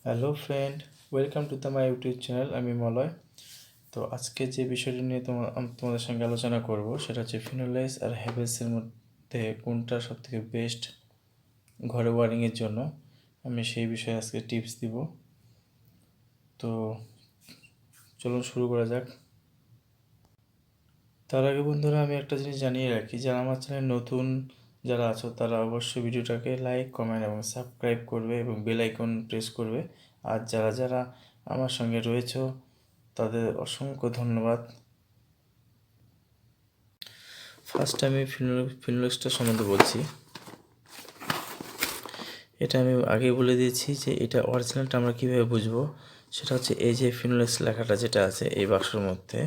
Hello friend, welcome to the my YouTube channel. আমি মলয়। তো আজকে যে বিষয়টি নিয়ে তোমাদের সঙ্গে আলোচনা করব সেটা হচ্ছে ফিনোলেক্স আর হ্যাভেলসের মধ্যে কোনটা সবথেকে বেস্ট ঘরে ওয়ারিংয়ের জন্য। আমি সেই বিষয়ে আজকে টিপস দিব। তো চলুন শুরু করা যাক। তার আগে বন্ধুরা, আমি একটা জিনিস জানিয়ে রাখি, যারা আমার চ্যানেল নতুন যারা আছো তারা অবশ্যই ভিডিওটাকে লাইক, কমেন্ট এবং সাবস্ক্রাইব করবে এবং বেল আইকন প্রেস করবে। আর যারা যারা আমার সঙ্গে রয়েছো তাদের অসংখ্য ধন্যবাদ। ফার্স্ট আমি ফিনোলেক্সটা সম্বন্ধে বলছি। এটা আমি আগেই বলে দিয়েছি যে এটা অরিজিনালটা আমরা কীভাবে বুঝবো। সেটা হচ্ছে এই যে ফিনোলেক্স লেখাটা যেটা আছে এই বাক্সের মধ্যে,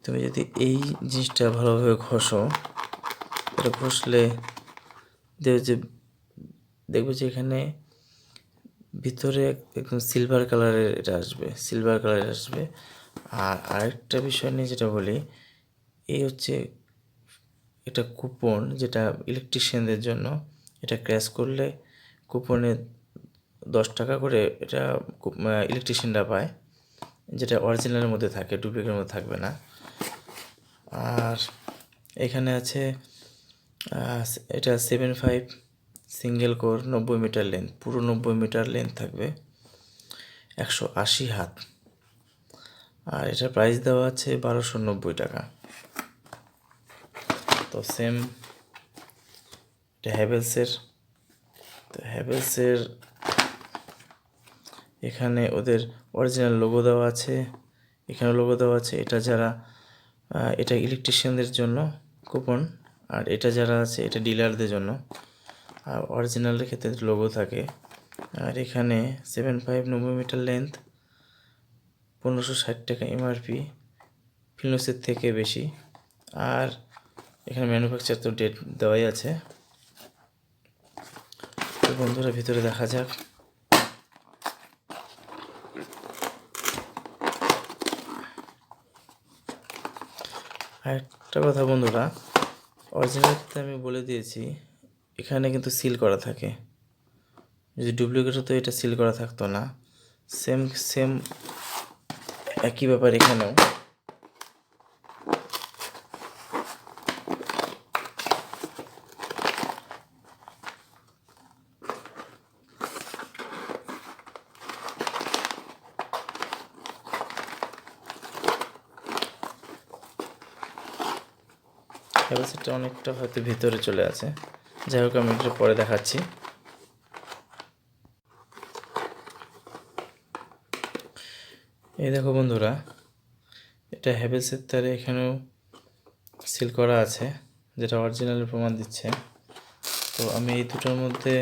তুমি যদি এই জিনিসটা ভালোভাবে ঘষো, এটা ঘষলে দেখবে যে এখানে ভিতরে একদম সিলভার কালারের আসবে। আর আরেকটা বিষয় নিয়ে যেটা বলি, এই হচ্ছে এটা কুপন, যেটা ইলেকট্রিশিয়ানদের জন্য। এটা ক্র্যাশ করলে কুপনে 10 টাকা করে এটা ইলেকট্রিশিয়ানরা পায়, যেটা অরিজিনালের মধ্যে থাকে, ডুপ্লিকেটের মধ্যে থাকবে না। আর এখানে আছে এটা 7.5 সিঙ্গেল কোর, 90 মিটার লেন্থ, পুরো 90 মিটার লেন্থ থাকবে, 180 হাত। আর এটার প্রাইস দেওয়া আছে 1290 টাকা। তো সেম এটা হ্যাভেলসের এখানে ওদের অরিজিনাল লোগো দেওয়া আছে, এখানে লোগো দেওয়া আছে। এটা ইলেকট্রিশিয়ানদের জন্য কুপন, আর এটা যারা আছে এটা ডিলারদের জন্য। আর অরিজিনালের ক্ষেত্রে লোগো থাকে। আর এখানে 7.5 90 মিটার লেন্থ, 1560 টাকা এমআরপি, ফিনোলেক্সের থেকে বেশি। আর এখানে ম্যানুফ্যাকচার তো ডেট দেওয়াই আছে। তো বন্ধুরা, ভিতরে দেখা যাক। আর একটা কথা বন্ধুরা, অরিজিনাল ক্ষেত্রে আমি বলে দিয়েছি এখানে কিন্তু সিল করা থাকে। যদি ডুপ্লিকেট হতো এটা সিল করা থাকতো না। সেম সেম একই ব্যাপার এখানেও। ক্যাপাসিটি অনেকটা হয়তো ভিতরে চলে আছে, যাই হোক আমি একটু পরে দেখাচ্ছি। এই দেখো বন্ধুরা, এটা হ্যাভেলসের তারে এখানেও সিল করা আছে, যেটা অরিজিনালের প্রমাণ দিচ্ছে। তো আমি এই দুটোর মধ্যে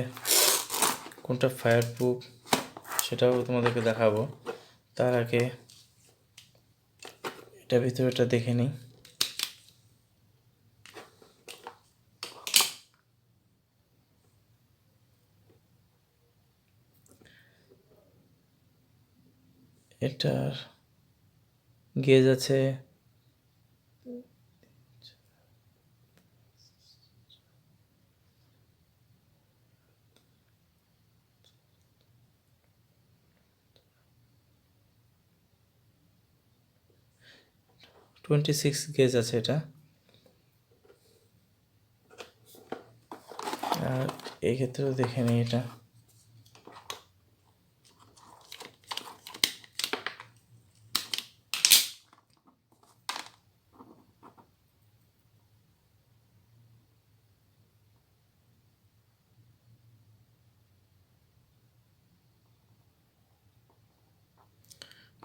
কোনটা ফায়ার প্রুফ সেটাও তোমাদেরকে দেখাবো। তার আগে এটা ভিতরেটা দেখে নিই। এটার গেজ আছে 26 গেজ আছে এটা। আর এই ক্ষেত্রেও দেখে নিই এটা।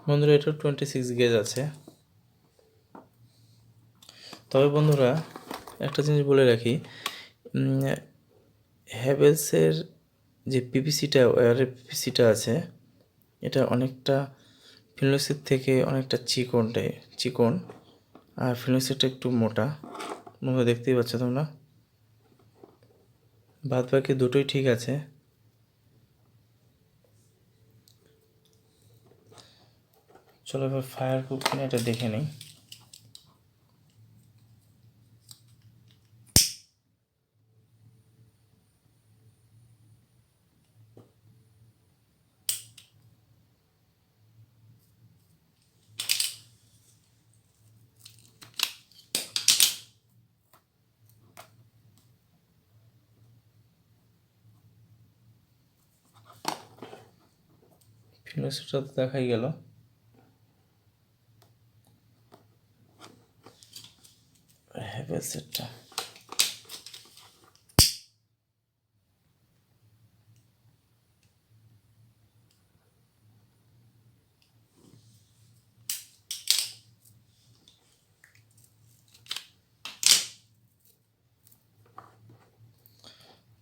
বন্ধুরা, এটা 26 গেজ আছে। তবে বন্ধুরা, একটা জিনিস বলে রাখি, হ্যাভেলসের যে ওয়্যারের পিপিসিটা আছে, এটা অনেকটা ফিনোলেক্সের থেকে অনেকটা চিকন। আর ফিনোলেক্সেরটা একটু মোটা, তোমরা দেখতেই পাচ্ছ তোমরা। বাদ বাকি দুটোই ঠিক আছে। চলো এবার ফায়ার প্রুফ কিনা এটা দেখে নিই। ফিনোলেক্সটা তো দেখাই গেল। হ্যাভেলসেরটা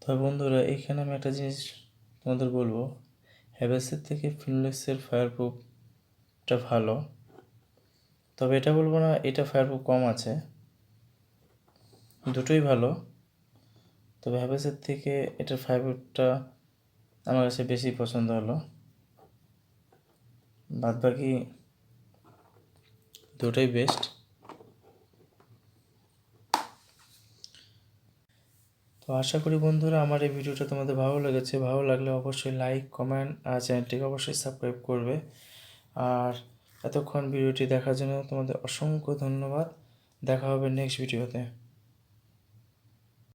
তবে বন্ধুরা এখানে আমি একটা জিনিস তোমাদের বলবো, হ্যাভেলসের থেকে ফিনোলেক্সের ফায়ারপ্রুফটা ভালো। তবে এটা বলবো না এটা ফায়ারপ্রুফ কম আছে, দুটোই ভালো। তবে হ্যাভেলসের থেকে এটার ফায়ারপ্রুফটা আমার কাছে বেশি পছন্দ হলো। বাদ বাকি দুটোই বেস্ট। তো আশা করি বন্ধুরা আমার এই ভিডিওটা তোমাদের ভালো লেগেছে। ভালো লাগলে অবশ্যই লাইক, কমেন্ট আর চ্যানেলটিকে অবশ্যই সাবস্ক্রাইব করবে। আর এতক্ষণ ভিডিওটি দেখার জন্য তোমাদের অসংখ্য ধন্যবাদ। দেখা হবে নেক্সট ভিডিওতে।